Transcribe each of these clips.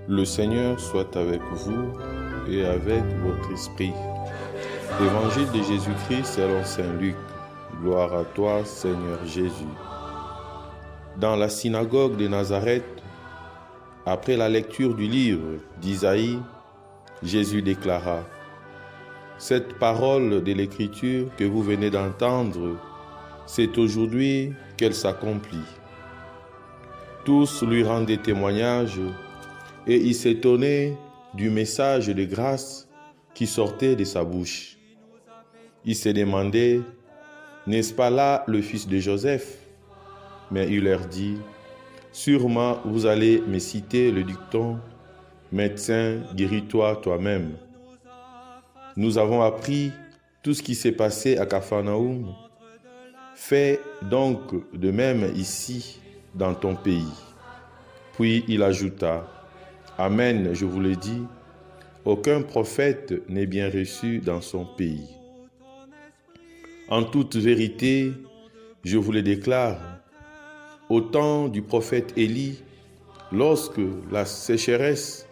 Le Seigneur soit avec vous et avec votre esprit. Évangile de Jésus-Christ selon saint Luc. Gloire à toi, Seigneur Jésus. Dans la synagogue de Nazareth, après la lecture du livre d'Isaïe, Jésus déclara : « Cette parole de l'Écriture que vous venez d'entendre, c'est aujourd'hui qu'elle s'accomplit. » Tous lui rendaient témoignage et il s'étonnait du message de grâce qui sortait de sa bouche. Il se demandait : n'est-ce pas là le fils de Joseph ? Mais il leur dit : sûrement vous allez me citer le dicton : médecin, guéris-toi toi-même. Nous avons appris tout ce qui s'est passé à Capharnaüm. Fais donc de même ici, dans ton pays. Puis il ajouta : amen, je vous le dis, aucun prophète n'est bien reçu dans son pays. En toute vérité, je vous le déclare, au temps du prophète Élie, lorsque la sécheresse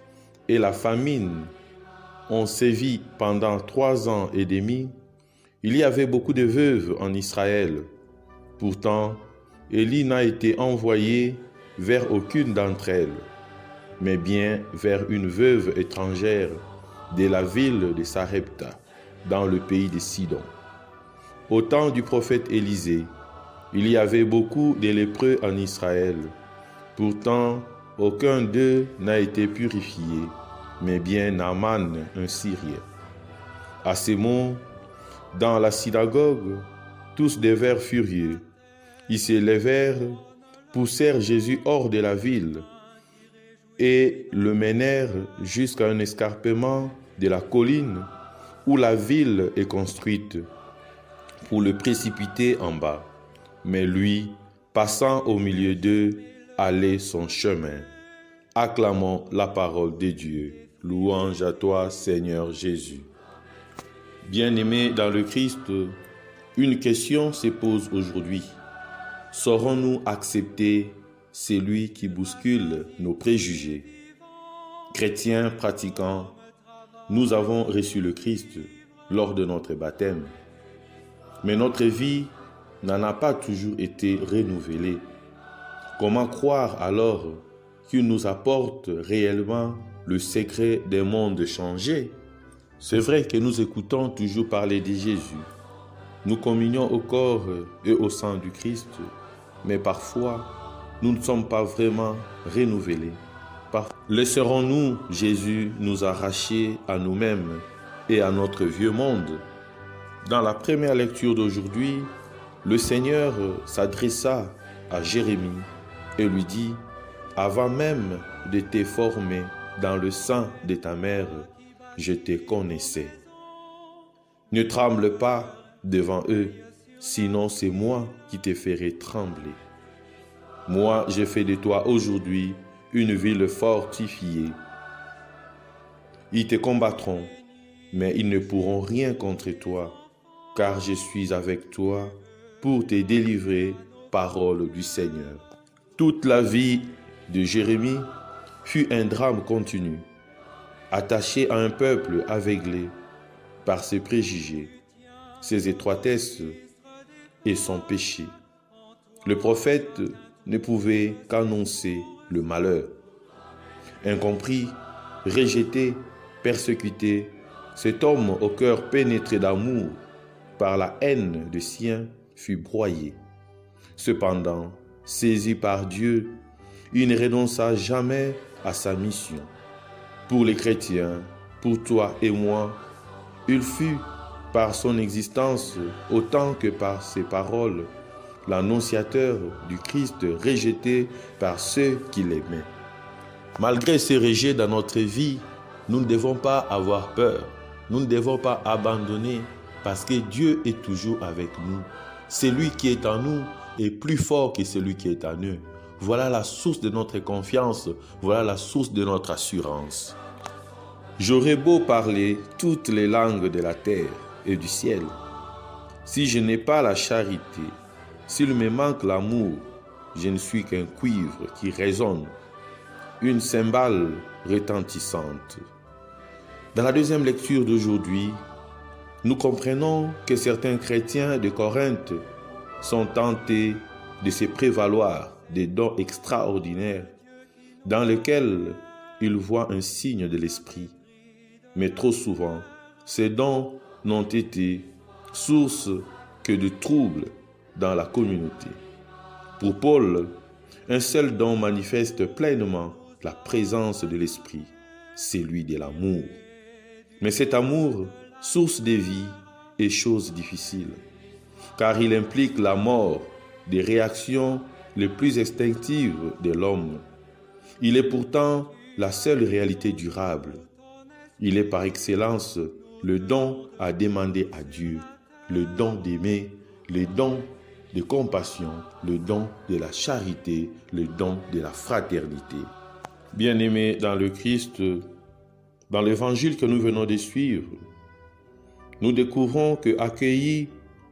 et la famine ont sévi pendant 3 ans et demi, il y avait beaucoup de veuves en Israël. Pourtant, Élie n'a été envoyé vers aucune d'entre elles, mais bien vers une veuve étrangère de la ville de Sarepta, dans le pays de Sidon. Au temps du prophète Élisée, il y avait beaucoup de lépreux en Israël. Pourtant, aucun d'eux n'a été purifié, mais bien Naaman, un Syrien. À ces mots, dans la synagogue, tous devinrent furieux. Ils se levèrent, poussèrent Jésus hors de la ville et le menèrent jusqu'à un escarpement de la colline où la ville est construite, pour le précipiter en bas. Mais lui, passant au milieu d'eux, allait son chemin. Acclamons la parole de Dieu. Louange à toi, Seigneur Jésus. Bien-aimés dans le Christ, une question se pose aujourd'hui. Saurons-nous accepter celui qui bouscule nos préjugés ? Chrétiens pratiquants, nous avons reçu le Christ lors de notre baptême. Mais notre vie n'en a pas toujours été renouvelée. Comment croire alors qu'il nous apporte réellement le secret des mondes changés ? C'est vrai que nous écoutons toujours parler de Jésus. Nous communions au corps et au sang du Christ, mais parfois, nous ne sommes pas vraiment renouvelés. Laisserons-nous Jésus nous arracher à nous-mêmes et à notre vieux monde ? Dans la première lecture d'aujourd'hui, le Seigneur s'adressa à Jérémie et lui dit : « Avant même de te former dans le sein de ta mère, je te connaissais. Ne tremble pas devant eux, sinon c'est moi qui te ferai trembler. Moi, j'ai fait de toi aujourd'hui une ville fortifiée. Ils te combattront, mais ils ne pourront rien contre toi, car je suis avec toi pour te délivrer, parole du Seigneur. » Toute la vie de Jérémie fut un drame continu, attaché à un peuple aveuglé par ses préjugés, ses étroitesses et son péché. Le prophète ne pouvait qu'annoncer le malheur. Incompris, rejeté, persécuté, cet homme au cœur pénétré d'amour par la haine des siens fut broyé. Cependant, saisi par Dieu, il ne renonça jamais à sa mission. Pour les chrétiens, pour toi et moi, il fut, par son existence autant que par ses paroles, l'annonciateur du Christ rejeté par ceux qui l'aimaient. Malgré ces rejets dans notre vie, nous ne devons pas avoir peur. Nous ne devons pas abandonner parce que Dieu est toujours avec nous. Celui qui est en nous est plus fort que celui qui est en eux. Voilà la source de notre confiance. Voilà la source de notre assurance. J'aurais beau parler toutes les langues de la terre et du ciel. Si je n'ai pas la charité, s'il me manque l'amour, je ne suis qu'un cuivre qui résonne, une cymbale retentissante. Dans la deuxième lecture d'aujourd'hui, nous comprenons que certains chrétiens de Corinthe sont tentés de se prévaloir des dons extraordinaires dans lesquels ils voient un signe de l'esprit. Mais trop souvent, ces dons n'ont été source que de troubles dans la communauté. Pour Paul, un seul don manifeste pleinement la présence de l'esprit, celui de l'amour. Mais cet amour, source de vie, est chose difficile, car il implique la mort des réactions les plus instinctives de l'homme. Il est pourtant la seule réalité durable. Il est par excellence le don à demander à Dieu, le don d'aimer, le don de compassion, le don de la charité, le don de la fraternité. Bien-aimés dans le Christ, dans l'évangile que nous venons de suivre, nous découvrons que, accueilli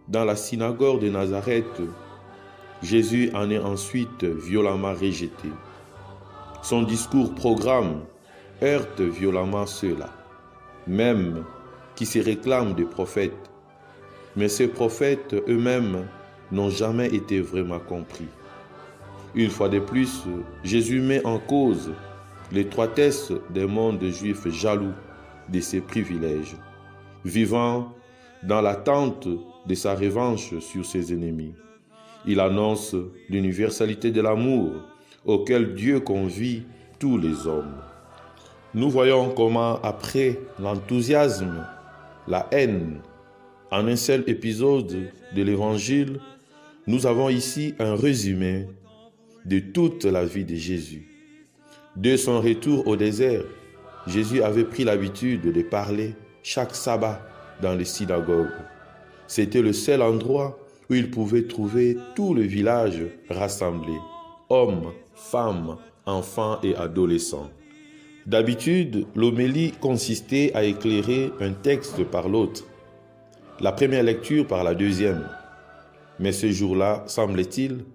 dans la synagogue de Nazareth, Jésus en est ensuite violemment rejeté. Son discours-programme heurte violemment ceux-là, même qui se réclament de prophètes. Mais ces prophètes eux-mêmes n'ont jamais été vraiment compris. Une fois de plus, Jésus met en cause l'étroitesse des mondes juifs jaloux de ses privilèges, vivant dans l'attente de sa revanche sur ses ennemis. Il annonce l'universalité de l'amour auquel Dieu convie tous les hommes. Nous voyons comment, après l'enthousiasme, la haine, en un seul épisode de l'Évangile, nous avons ici un résumé de toute la vie de Jésus. Dès son retour au désert, Jésus avait pris l'habitude de parler chaque sabbat dans les synagogues. C'était le seul endroit où il pouvait trouver tout le village rassemblé, hommes, femmes, enfants et adolescents. D'habitude, l'homélie consistait à éclairer un texte par l'autre, la première lecture par la deuxième. Mais ce jour-là, semble-t-il,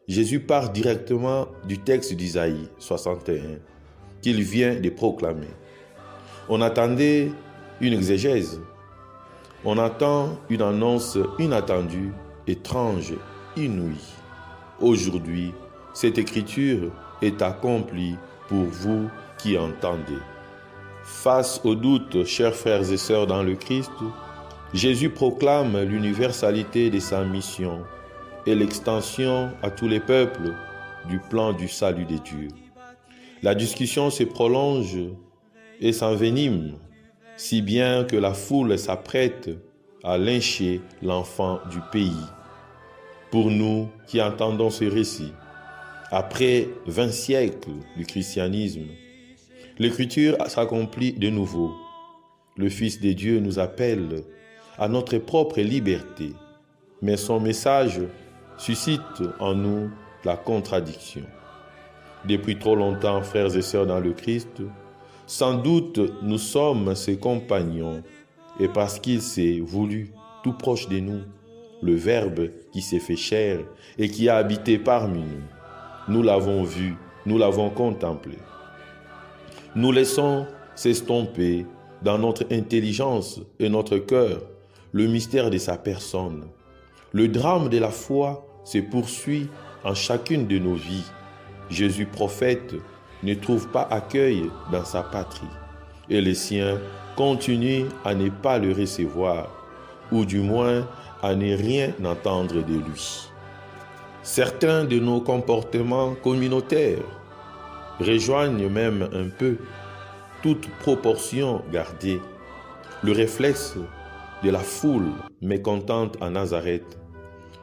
Jésus part directement du texte d'Isaïe 61 qu'il vient de proclamer. On attendait une exégèse. On attend une annonce inattendue, étrange, inouïe. Aujourd'hui, cette écriture est accomplie pour vous qui entendez. Face aux doutes, chers frères et sœurs dans le Christ, Jésus proclame l'universalité de sa mission et l'extension à tous les peuples du plan du salut de Dieu. La discussion se prolonge et s'envenime, si bien que la foule s'apprête à lyncher l'enfant du pays. Pour nous qui entendons ce récit, après 20 siècles du christianisme, l'Écriture s'accomplit de nouveau. Le Fils de Dieu nous appelle à notre propre liberté, mais son message suscite en nous la contradiction. Depuis trop longtemps, frères et sœurs dans le Christ, sans doute nous sommes ses compagnons, et parce qu'il s'est voulu tout proche de nous, le Verbe qui s'est fait chair et qui a habité parmi nous, nous l'avons vu, nous l'avons contemplé. Nous laissons s'estomper dans notre intelligence et notre cœur le mystère de sa personne. Le drame de la foi se poursuit en chacune de nos vies. Jésus prophète ne trouve pas accueil dans sa patrie et les siens continuent à ne pas le recevoir, ou du moins à ne rien entendre de lui. Certains de nos comportements communautaires rejoignent même un peu, toute proportion gardée, le réflexe de la foule mécontente à Nazareth.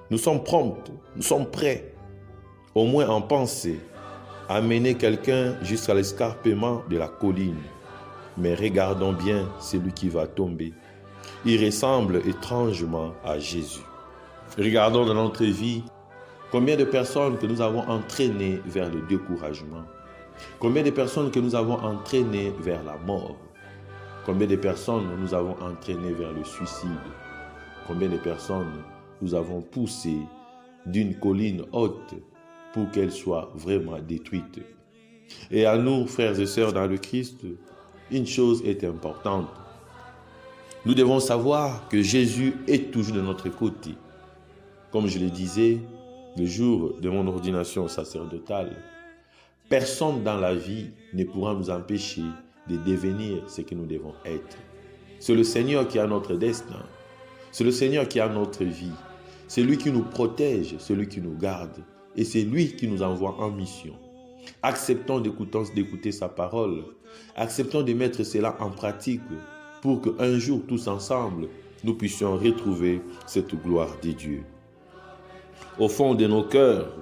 Nous sommes prompts, nous sommes prêts, au moins en pensée, à mener quelqu'un jusqu'à l'escarpement de la colline. Mais regardons bien celui qui va tomber. Il ressemble étrangement à Jésus. Regardons dans notre vie combien de personnes que nous avons entraînées vers le découragement. Combien de personnes que nous avons entraînées vers la mort. Combien de personnes nous avons entraînées vers le suicide. Combien de personnes nous avons poussées d'une colline haute pour qu'elle soit vraiment détruite. Et à nous, frères et sœurs dans le Christ, une chose est importante. Nous devons savoir que Jésus est toujours de notre côté. Comme je le disais, le jour de mon ordination sacerdotale, personne dans la vie ne pourra nous empêcher de devenir ce que nous devons être. C'est le Seigneur qui a notre destin. C'est le Seigneur qui a notre vie. C'est lui qui nous protège, c'est lui qui nous garde. Et c'est lui qui nous envoie en mission. Acceptons d'écouter sa parole. Acceptons de mettre cela en pratique pour qu'un jour, tous ensemble, nous puissions retrouver cette gloire de Dieu. Au fond de nos cœurs,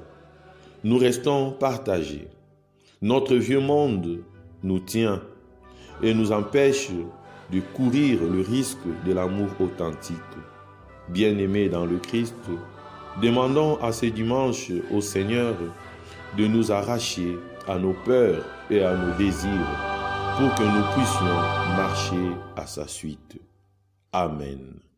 nous restons partagés. Notre vieux monde nous tient et nous empêche de courir le risque de l'amour authentique. Bien-aimés dans le Christ, demandons à ce dimanche au Seigneur de nous arracher à nos peurs et à nos désirs pour que nous puissions marcher à sa suite. Amen.